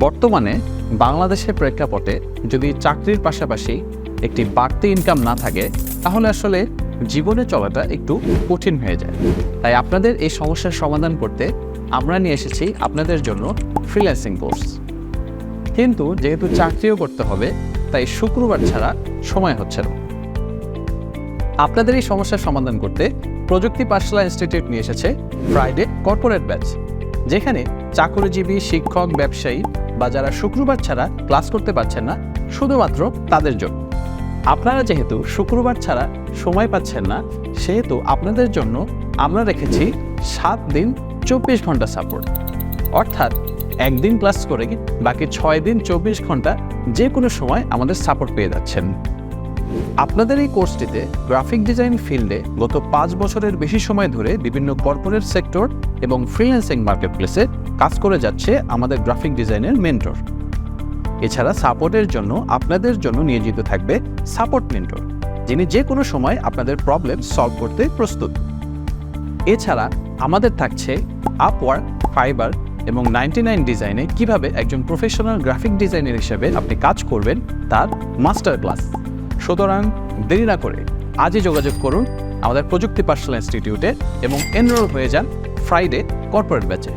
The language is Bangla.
বর্তমানে বাংলাদেশের প্রেক্ষাপটে যদি চাকরির পাশাপাশি একটি বাড়তি ইনকাম না থাকে তাহলে আসলে জীবনে চলাটা একটু কঠিন হয়ে যায়। তাই আপনাদের এই সমস্যার সমাধান করতে আমরা নিয়ে এসেছি আপনাদের জন্য ফ্রিল্যান্সিং কোর্স। কিন্তু যেহেতু চাকরিও করতে হবে তাই শুক্রবার ছাড়া সময় হচ্ছে না। আপনাদের এই সমস্যার সমাধান করতে প্রযুক্তি পাঠশালা ইনস্টিটিউট নিয়ে এসেছে ফ্রাইডে কর্পোরেট ব্যাচ, যেখানে চাকরিজীবী, শিক্ষক, ব্যবসায়ী বা যারা শুক্রবার ছাড়া ক্লাস করতে পারছেন না শুধুমাত্র তাদের জন্য। আপনারা যেহেতু শুক্রবার ছাড়া সময় পাচ্ছেন না সেহেতু আপনাদের জন্য আমরা রেখেছি 7 দিন 24 ঘন্টা সাপোর্ট, অর্থাৎ একদিন ক্লাস করে বাকি 6 দিন 24 ঘন্টা যে কোনো সময় আমাদের সাপোর্ট পেয়ে যাচ্ছেন। আপনাদের এই কোর্সটিতে গ্রাফিক ডিজাইন ফিল্ডে গত 5 বছরের বেশি সময় ধরে বিভিন্ন কর্পোরেট সেক্টর এবং ফ্রিল্যান্সিং মার্কেটপ্লেসে কাজ করে যাচ্ছে আমাদের গ্রাফিক ডিজাইনের মেন্টর। এছাড়া সাপোর্টের জন্য আপনাদের জন্য নিয়োজিত থাকবে সাপোর্ট মেন্টর, যিনি যে কোনো সময় আপনাদের প্রবলেম সলভ করতে প্রস্তুত। এছাড়া আমাদের থাকছে আপওয়ার্ক, ফাইবার এবং 99 ডিজাইনে কিভাবে একজন প্রফেশনাল গ্রাফিক ডিজাইনার হিসেবে আপনি কাজ করবেন তার মাস্টার ক্লাস। সুতরাং দেরি না করে আজই যোগাযোগ করুন আমাদের প্রযুক্তি পাঠশালা ইনস্টিটিউটে এবং এনরোল হয়ে যান ফ্রাইডে কর্পোরেট ব্যাচে।